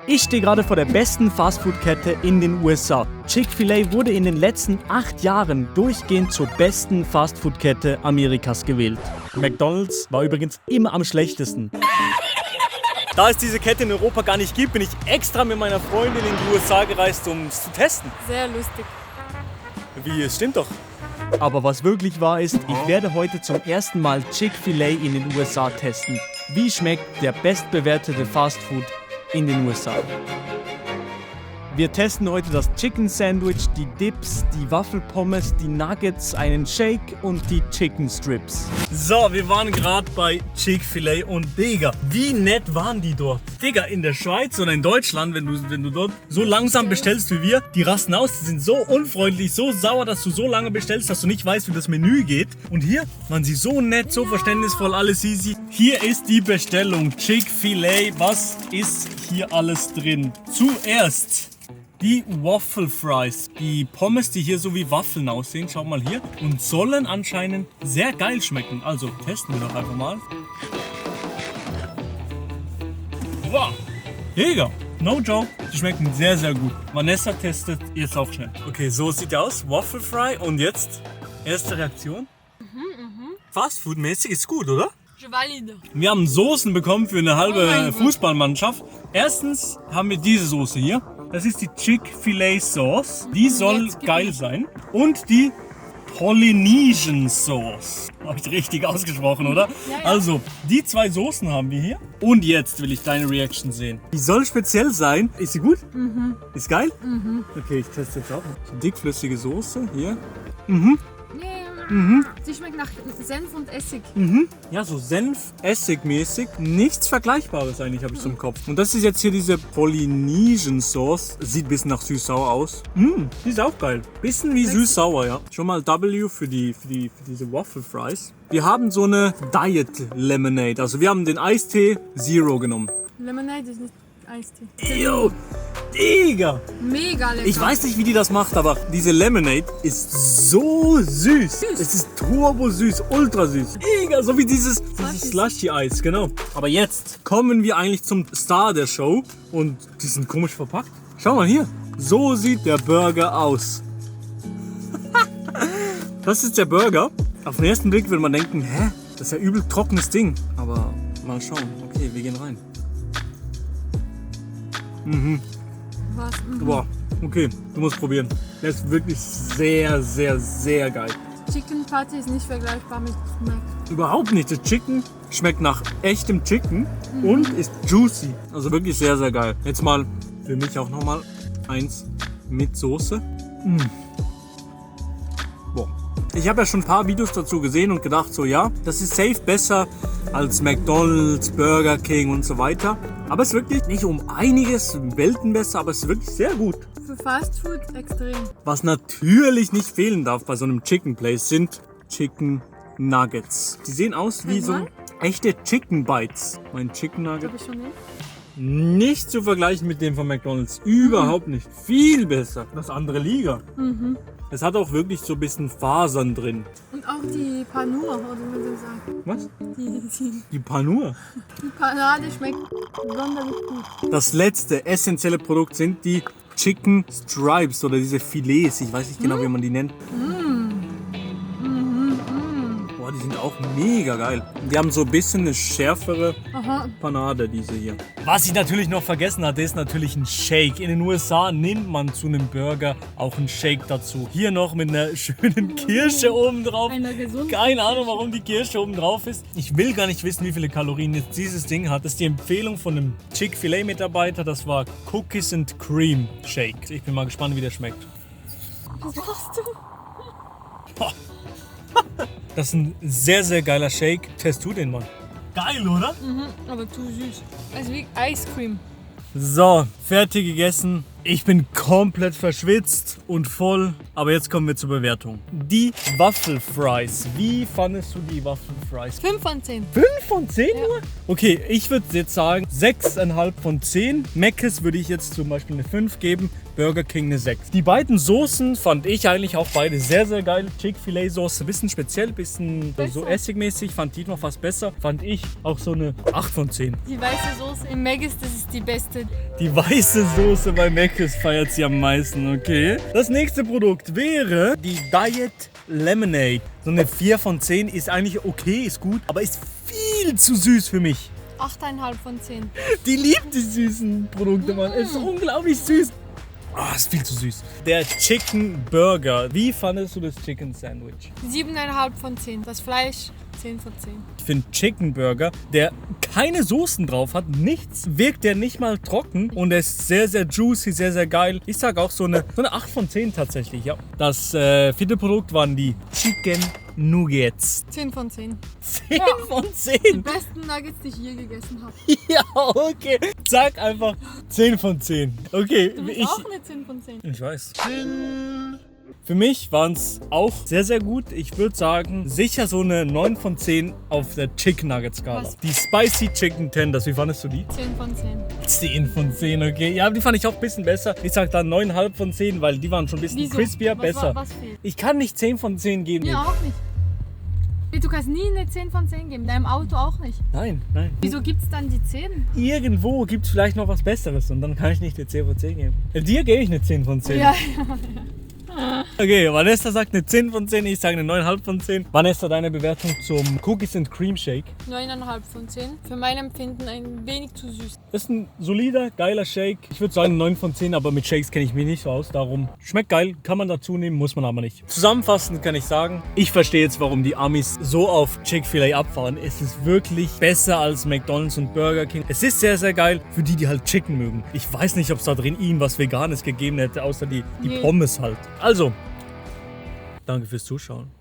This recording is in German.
Ich stehe gerade vor der besten Fastfood-Kette in den USA. Chick-fil-A wurde in den letzten 8 Jahren durchgehend zur besten Fastfood-Kette Amerikas gewählt. McDonald's war übrigens immer am schlechtesten. Da es diese Kette in Europa gar nicht gibt, bin ich extra mit meiner Freundin in die USA gereist, um es zu testen. Sehr lustig. Wie, es stimmt doch. Aber was wirklich wahr ist, ich werde heute zum ersten Mal Chick-fil-A in den USA testen. Wie schmeckt der bestbewertete Fastfood in den USA? Wir testen heute das Chicken Sandwich, die Dips, die Waffelpommes, die Nuggets, einen Shake und die Chicken Strips. So, wir waren gerade bei Chick-fil-A und Digga, wie nett waren die dort? Digga, in der Schweiz oder in Deutschland, wenn du dort so langsam bestellst wie wir, die rasten aus, die sind so unfreundlich, so sauer, dass du so lange bestellst, dass du nicht weißt, wie das Menü geht. Und hier waren sie so nett, so verständnisvoll, alles easy. Hier ist die Bestellung, Chick-fil-A, was ist hier alles drin? Zuerst die Waffle Fries, die Pommes, die hier so wie Waffeln aussehen, schau mal hier, und sollen anscheinend sehr geil schmecken. Also testen wir doch einfach mal. Wow, Digga, no joke, die schmecken sehr, sehr gut. Vanessa testet jetzt auch schnell. Okay, so sieht der aus, Waffle Fry, und jetzt erste Reaktion. Fastfood-mäßig ist gut, oder? Je valide. Wir haben Soßen bekommen für eine halbe Fußballmannschaft. Erstens haben wir diese Soße hier. Das ist die Chick-fil-A Sauce. Die soll geil sein. Und die Polynesian Sauce. Habe ich richtig ausgesprochen, oder? Ja, ja. Also, die 2 Soßen haben wir hier. Und jetzt will ich deine Reaction sehen. Die soll speziell sein. Ist sie gut? Mhm. Ist geil? Mhm. Okay, ich teste jetzt auch. So dickflüssige Soße hier. Mhm. Sie schmeckt nach Senf und Essig. Ja, so Senf-Essig-mäßig. Nichts Vergleichbares eigentlich, habe ich so im Kopf. Und das ist jetzt hier diese Polynesian Sauce. Sieht ein bisschen nach süß-sauer aus. Die ist auch geil. Bisschen wie süß-sauer, ja. Schon mal W für diese Waffle Fries. Wir haben so eine Diet Lemonade. Also wir haben den Eistee Zero genommen. Lemonade ist nicht Eistee. Yo, Digga! Mega lecker. Ich weiß nicht, wie die das macht, aber diese Lemonade ist so süß. Es ist turbo süß, ultra süß. Digga, so wie dieses Slushy-Eis, genau. Aber jetzt kommen wir eigentlich zum Star der Show. Und die sind komisch verpackt. Schau mal hier. So sieht der Burger aus. Das ist der Burger. Auf den ersten Blick würde man denken, hä? Das ist ja übel trockenes Ding. Aber mal schauen. Okay, wir gehen rein. Was? Boah, okay, du musst probieren. Der ist wirklich sehr, sehr, sehr geil. Chicken Patty ist nicht vergleichbar mit Mac. Überhaupt nicht. Das Chicken schmeckt nach echtem Chicken und ist juicy. Also wirklich sehr, sehr geil. Jetzt mal für mich auch nochmal eins mit Soße. Boah. Ich habe ja schon ein paar Videos dazu gesehen und gedacht so, ja, das ist safe besser als McDonald's, Burger King und so weiter. Aber es ist wirklich nicht um einiges Welten besser, aber es ist wirklich sehr gut. Für Fast Food extrem. Was natürlich nicht fehlen darf bei so einem Chicken Place sind Chicken Nuggets. Die sehen aus wie so echte Chicken Bites. Mein Chicken Nugget. Hab ich schon nicht. Nicht zu vergleichen mit dem von McDonald's. Überhaupt nicht. Viel besser. Das andere Liga. Es hat auch wirklich so ein bisschen Fasern drin. Und auch die Panur, oder wie man so sagt. Was? Die Die Panur. Panade schmeckt sonderlich gut. Das letzte essentielle Produkt sind die Chicken Stripes oder diese Filets. Ich weiß nicht genau, wie man die nennt. Boah, die sind auch mega geil. Die haben so ein bisschen eine schärfere Panade, diese hier. Was ich natürlich noch vergessen hatte, ist natürlich ein Shake. In den USA nimmt man zu einem Burger auch einen Shake dazu. Hier noch mit einer schönen Kirsche oben drauf. Einer gesunden Keine Ahnung, warum die Kirsche oben drauf ist. Ich will gar nicht wissen, wie viele Kalorien jetzt dieses Ding hat. Das ist die Empfehlung von einem Chick-fil-A-Mitarbeiter. Das war Cookies and Cream Shake. Ich bin mal gespannt, wie der schmeckt. Was machst du? Das ist ein sehr, sehr geiler Shake. Test du den mal. Geil, oder? Aber zu süß. Also wie Ice Cream. So, fertig gegessen. Ich bin komplett verschwitzt und voll, aber jetzt kommen wir zur Bewertung. Die Waffelfries. Wie fandest du die Waffelfries? 5 von 10. 5 von 10 nur? Okay, ich würde jetzt sagen 6,5 von 10. Mc's würde ich jetzt zum Beispiel eine 5 geben, Burger King eine 6. Die beiden Soßen fand ich eigentlich auch beide sehr, sehr geil. Chick-fil-A-Soße, bisschen speziell, bisschen so essigmäßig, fand die noch fast besser. Fand ich auch so eine 8 von 10. Die weiße Soße im Maggis, das ist die beste. Die weiße Soße bei Mc's feiert sie am meisten, okay? Das nächste Produkt wäre die Diet Lemonade. So eine 4 von 10 ist eigentlich okay, ist gut, aber ist viel zu süß für mich. 8,5 von 10. Die liebt die süßen Produkte, Mann. Es ist unglaublich süß. Ah, ist viel zu süß. Der Chicken Burger. Wie fandest du das Chicken Sandwich? 7,5 von 10. Das Fleisch 10 von 10. Ich finde Chicken Burger, der keine Soßen drauf hat, nichts, wirkt der nicht mal trocken und er ist sehr, sehr juicy, sehr, sehr geil. Ich sage auch so eine 8 von 10 tatsächlich, ja. Das vierte Produkt waren die Chicken Nuggets. 10 von 10. 10 von 10? Die besten Nuggets, die ich je gegessen habe. Ja, okay. Sag einfach 10 von 10. Okay, Du bist auch eine 10 von 10. Ich weiß. Für mich waren es auch sehr, sehr gut. Ich würde sagen, sicher so eine 9 von 10 auf der Chicken Nugget Skala. Was? Die Spicy Chicken Tenders, wie fandest du die? 10 von 10. 10 von 10, okay. Ja, die fand ich auch ein bisschen besser. Ich sag dann 9,5 von 10, weil die waren schon ein bisschen Wieso? crispier, besser. Was fehlt? Ich kann nicht 10 von 10 geben. Mir auch nicht. Du kannst nie eine 10 von 10 geben, deinem Auto auch nicht. Nein, nein. Wieso gibt es dann die 10? Irgendwo gibt es vielleicht noch was Besseres und dann kann ich nicht eine 10 von 10 geben. Dir gebe ich eine 10 von 10. Ja. Okay, Vanessa sagt eine 10 von 10, ich sage eine 9,5 von 10. Vanessa, deine Bewertung zum Cookies and Cream Shake? 9,5 von 10. Für mein Empfinden ein wenig zu süß. Das ist ein solider, geiler Shake. Ich würde sagen 9 von 10, aber mit Shakes kenne ich mich nicht so aus. Darum schmeckt geil, kann man dazu nehmen, muss man aber nicht. Zusammenfassend kann ich sagen, ich verstehe jetzt, warum die Amis so auf Chick-fil-A abfahren. Es ist wirklich besser als McDonald's und Burger King. Es ist sehr, sehr geil für die, die halt Chicken mögen. Ich weiß nicht, ob es da drin irgendwas Veganes gegeben hätte, außer die Nee. Pommes halt. Also, danke fürs Zuschauen.